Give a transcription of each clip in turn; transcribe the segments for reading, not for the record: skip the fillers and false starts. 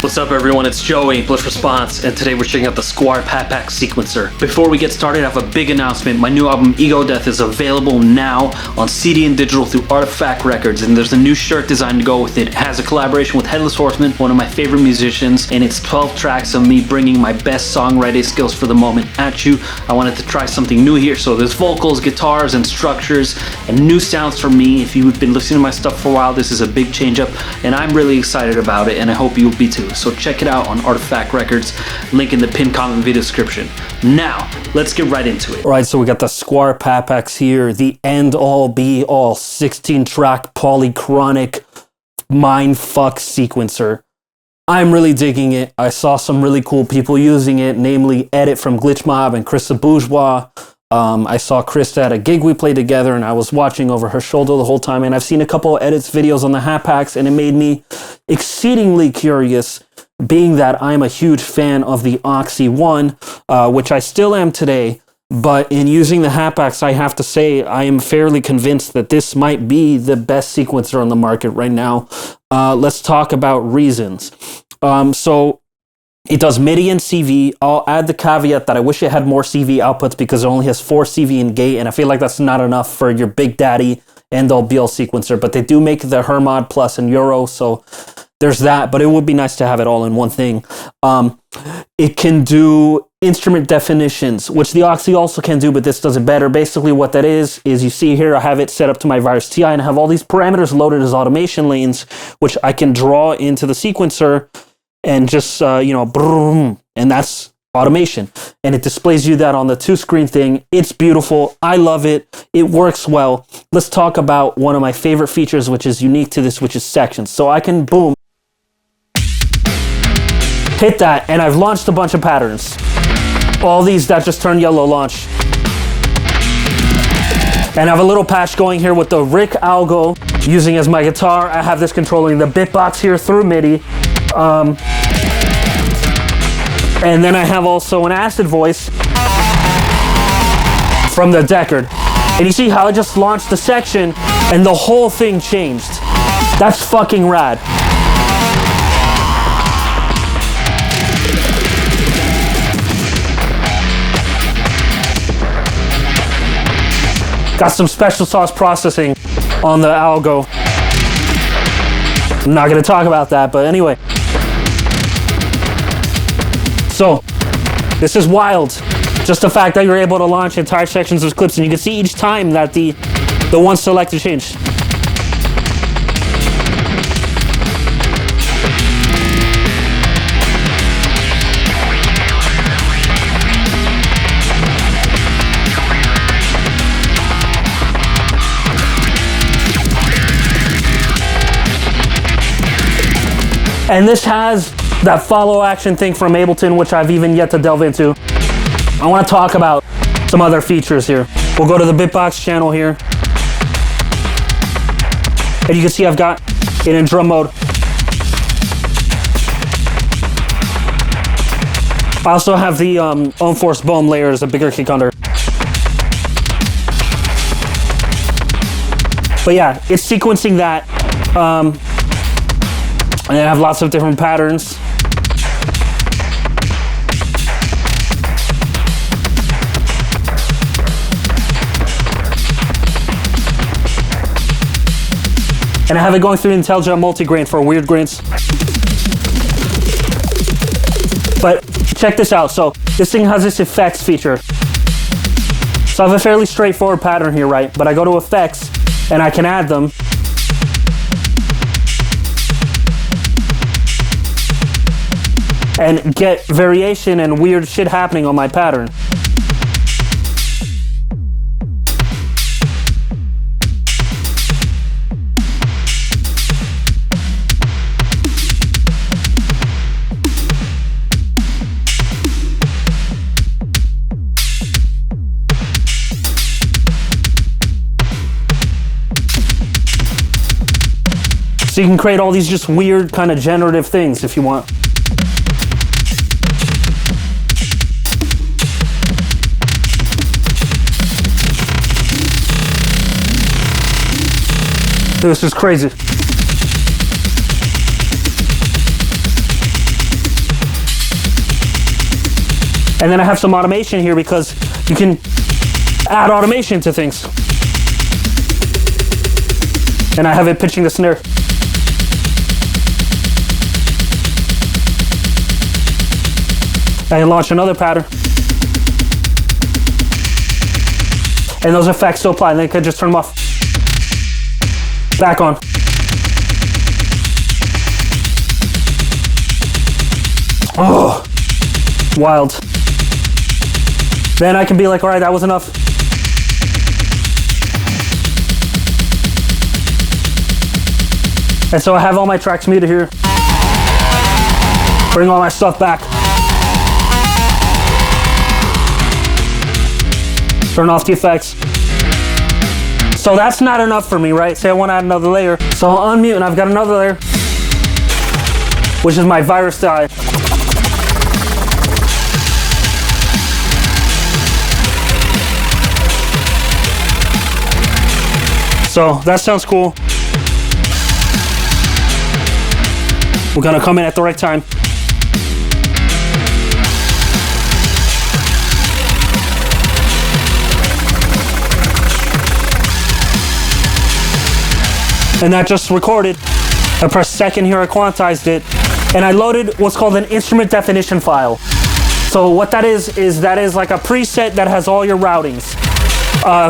What's up everyone, it's Joey, Bliss Response, and today we're checking out the Squarp Hapax sequencer. Before we get started, I have a big announcement. My new album, Ego Death, is available now on CD and digital through Artifact Records, and there's a new shirt designed to go with it. It has a collaboration with Headless Horseman, one of my favorite musicians, and it's 12 tracks of me bringing my best songwriting skills for the moment at you. I wanted to try something new here, so there's vocals, guitars, and structures, and new sounds from me. If you've been listening to my stuff for a while, this is a big change up, and I'm really excited about it, and I hope you'll be too. So check it out on Artifact Records, link in the pinned comment video description. Now, let's get right into it. All right, so we got the Squarp Hapax here, the end-all be-all 16-track polychronic mindfuck sequencer. I'm really digging it. I saw some really cool people using it, namely Edit from Glitch Mob and Krista Bourgeois. I saw Krista at a gig we played together, and I was watching over her shoulder the whole time, and I've seen a couple of Edits videos on the Hapax, and it made me exceedingly curious, being that I'm a huge fan of the Oxy 1, which I still am today, but in using the Hapax, I have to say I am fairly convinced that this might be the best sequencer on the market right now. Let's talk about reasons. So it does MIDI and CV. I'll add the caveat that I wish it had more CV outputs because it only has 4 CV and gate, and I feel like that's not enough for your Big Daddy end-all be-all sequencer, but they do make the Hermod Plus and Euro, so there's that, but it would be nice to have it all in one thing. It can do instrument definitions, which the Oxy also can do, but this does it better. Basically what that is you see here, I have it set up to my Virus TI, and I have all these parameters loaded as automation lanes, which I can draw into the sequencer and just, boom, and that's automation. And it displays you that on the 2-screen thing. It's beautiful. I love it. It works well. Let's talk about one of my favorite features, which is unique to this, which is sections. So I can, boom, hit that, and I've launched a bunch of patterns. All these that just turned yellow launch. And I have a little patch going here with the Rick Algo using as my guitar. I have this controlling the bitbox here through MIDI. And then I have also an acid voice from the Deckard. And you see how I just launched the section and the whole thing changed. That's fucking rad. Got some special sauce processing on the Algo. I'm not gonna talk about that, but anyway. So, this is wild. Just the fact that you're able to launch entire sections of clips, and you can see each time that the one selected changed. And this has that follow action thing from Ableton, which I've even yet to delve into. I want to talk about some other features here. We'll go to the Bitbox channel here. And you can see I've got it in drum mode. I also have the Unforced Boom layer as a bigger kick under. But yeah, it's sequencing that. And I have lots of different patterns. And I have it going through IntelliJ multi-grain for weird grains. But check this out. So this thing has this effects feature. So I have a fairly straightforward pattern here, right? But I go to effects and I can add them. And get variation and weird shit happening on my pattern. So you can create all these just weird kind of generative things if you want. This is crazy. And then I have some automation here because you can add automation to things. And I have it pitching the snare. I can launch another pattern. And those effects still apply, and then I could just turn them off. Back on. Oh, wild. Then I can be like, all right, that was enough. And so I have all my tracks muted here. Bring all my stuff back. Turn off the effects. So that's not enough for me, right? Say I want to add another layer. So I'll unmute and I've got another layer, which is my virus die. So that sounds cool. We're gonna come in at the right time. And that just recorded. I pressed second here, I quantized it, and I loaded what's called an instrument definition file. So what that is like a preset that has all your routings.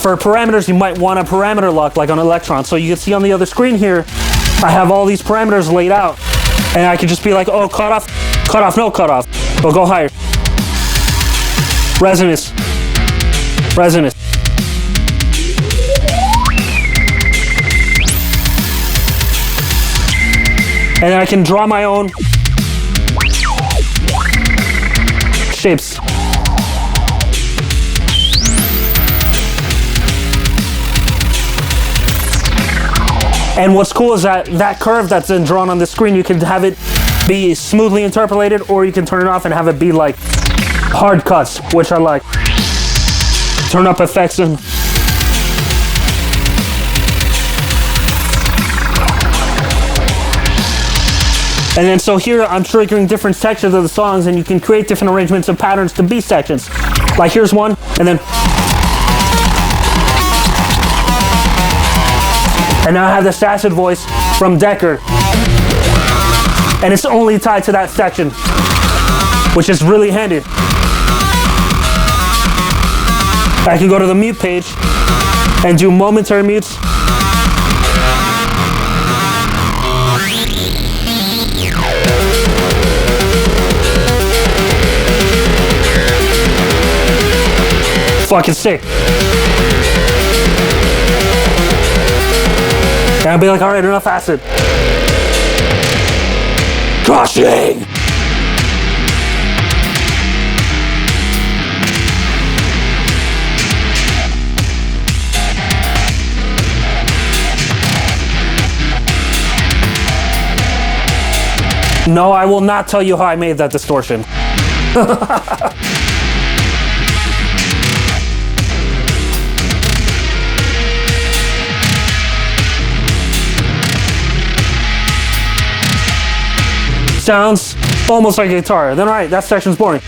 For parameters, you might want a parameter lock like on Electron. So you can see on the other screen here, I have all these parameters laid out. And I could just be like, oh, cutoff, no cutoff. We'll go higher. Resonance. And then I can draw my own shapes. And what's cool is that curve that's then drawn on the screen, you can have it be smoothly interpolated, or you can turn it off and have it be like hard cuts, which I like. Turn up effects and then so here I'm triggering different sections of the songs, and you can create different arrangements of patterns to be sections. Like here's one, and then and now I have this acid voice from Decker, and it's only tied to that section, which is really handy. I can go to the mute page and do momentary mutes. Fucking sick. And I'll be like, all right, enough acid. Crushing! No, I will not tell you how I made that distortion. Sounds almost like a guitar. Then alright, that section's boring.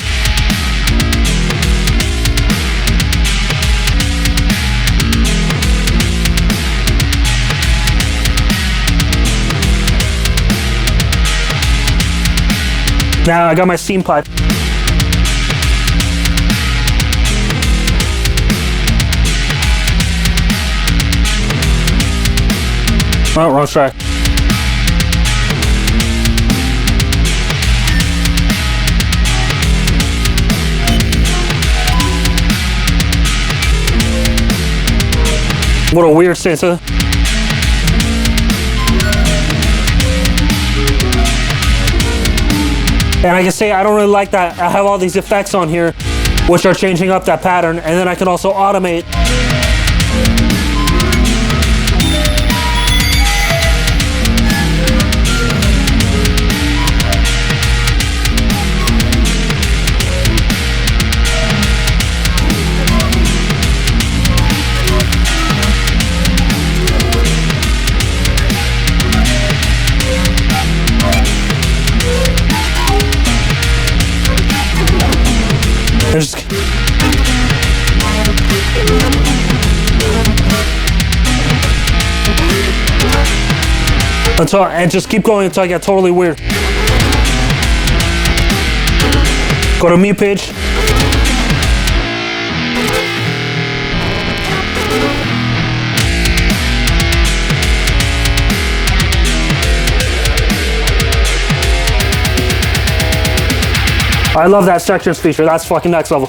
Now I got my steam pipe. Oh, wrong track. What a weird sense, huh? And I can say I don't really like that. I have all these effects on here, which are changing up that pattern, and then I can also automate. And just keep going until I get totally weird. Go to mute page. I love that sections feature. That's fucking next level.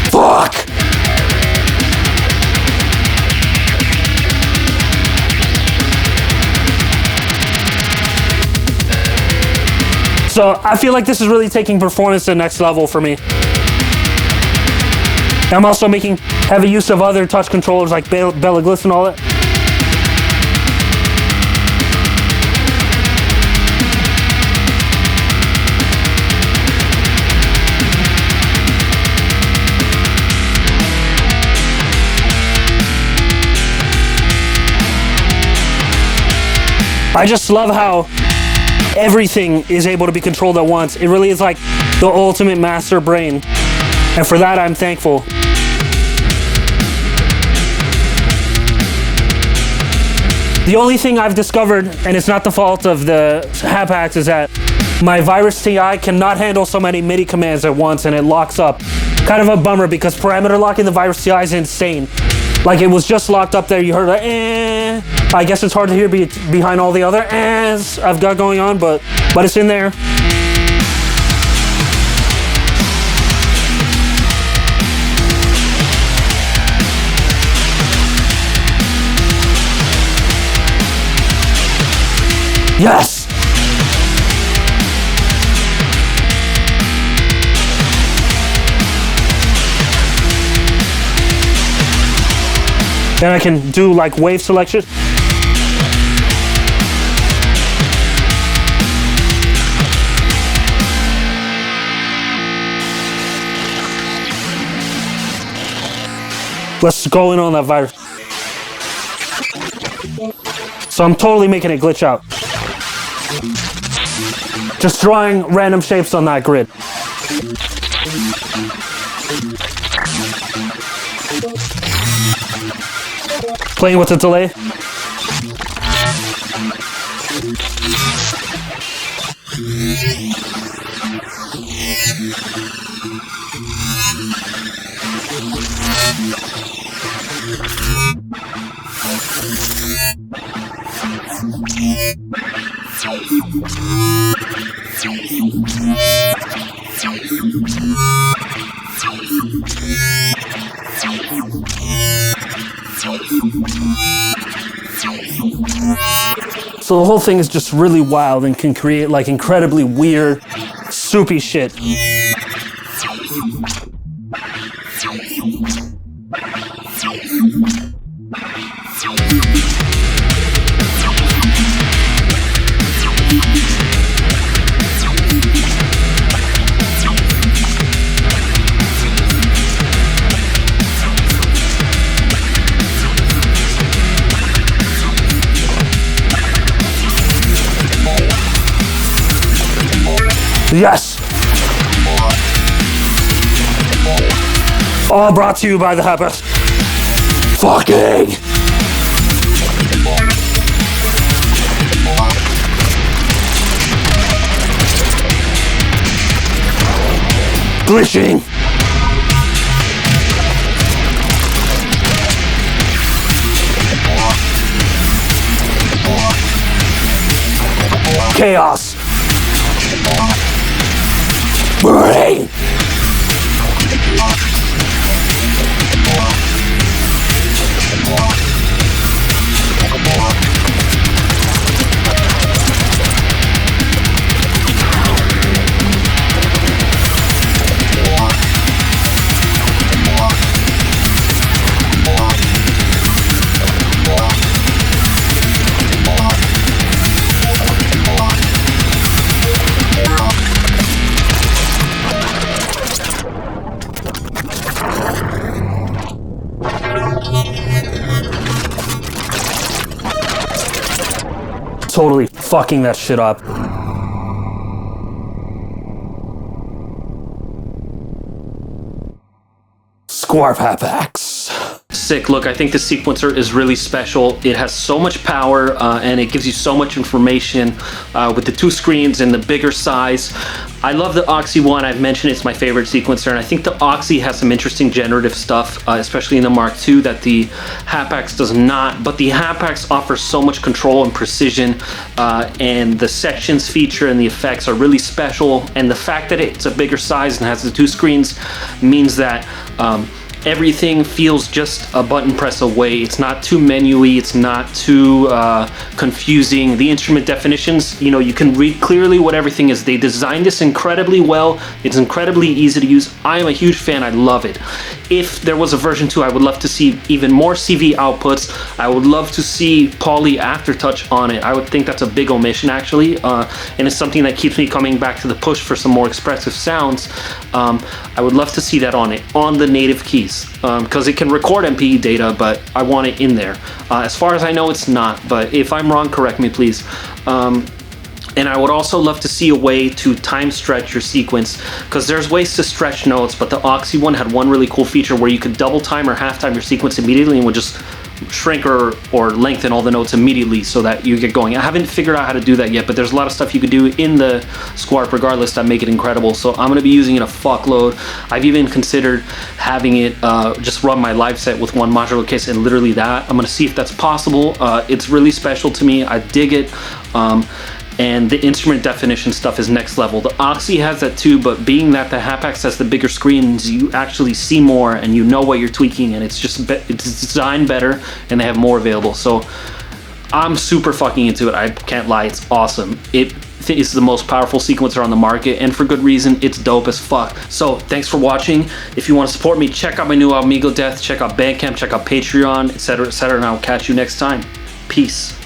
Fuck! So I feel like this is really taking performance to the next level for me. I'm also making heavy use of other touch controllers like Bella Gliss and all that. I just love how everything is able to be controlled at once. It really is like the ultimate master brain. And for that, I'm thankful. The only thing I've discovered, and it's not the fault of the Hapax, is that my Virus TI cannot handle so many MIDI commands at once and it locks up. Kind of a bummer because parameter locking the Virus TI is insane. Like it was just locked up there, you heard like, eh. I guess it's hard to hear behind all the other ehs I've got going on, but it's in there. Yes! Then I can do like wave selection. Let's go in on that virus. So I'm totally making it glitch out. Just drawing random shapes on that grid. Playing with the delay. So the whole thing is just really wild and can create like incredibly weird, soupy shit. Yes! All brought to you by the Hapax. Fucking! Glitching! Chaos! Brain! Totally fucking that shit up. Squarp Hapax. Sick. Look, I think the sequencer is really special. It has so much power and it gives you so much information with the 2 screens and the bigger size. I love the Oxy one. I've mentioned it's my favorite sequencer, and I think the Oxy has some interesting generative stuff, especially in the Mark II, that the Hapax does not. But the Hapax offers so much control and precision, and the sections feature and the effects are really special. And the fact that it's a bigger size and has the 2 screens means that everything feels just a button press away. It's not too menu-y, it's not too confusing. The instrument definitions, you know, you can read clearly what everything is. They designed this incredibly well. It's incredibly easy to use. I am a huge fan, I love it. If there was a version 2, I would love to see even more CV outputs. I would love to see Poly Aftertouch on it. I would think that's a big omission, actually, and it's something that keeps me coming back to the push for some more expressive sounds. I would love to see that on it, on the native keys, because it can record MPE data, but I want it in there. As far as I know, it's not, but if I'm wrong, correct me, please. And I would also love to see a way to time stretch your sequence, because there's ways to stretch notes, but the Oxy one had one really cool feature where you could double time or half time your sequence immediately and would just shrink or lengthen all the notes immediately so that you get going. I haven't figured out how to do that yet, but there's a lot of stuff you could do in the Squarp regardless that make it incredible. So I'm going to be using it a fuckload. I've even considered having it just run my live set with one modular case and literally that. I'm going to see if that's possible. It's really special to me. I dig it. And the instrument definition stuff is next level. The Oxy has that too, but being that the Hapax has the bigger screens, you actually see more and you know what you're tweaking, and it's just it's designed better and they have more available. So I'm super fucking into it. I can't lie, it's awesome. It is the most powerful sequencer on the market, and for good reason. It's dope as fuck. So thanks for watching. If you want to support me, check out my new album Ego Death, check out Bandcamp, check out Patreon, etc., etc., and I'll catch you next time. Peace.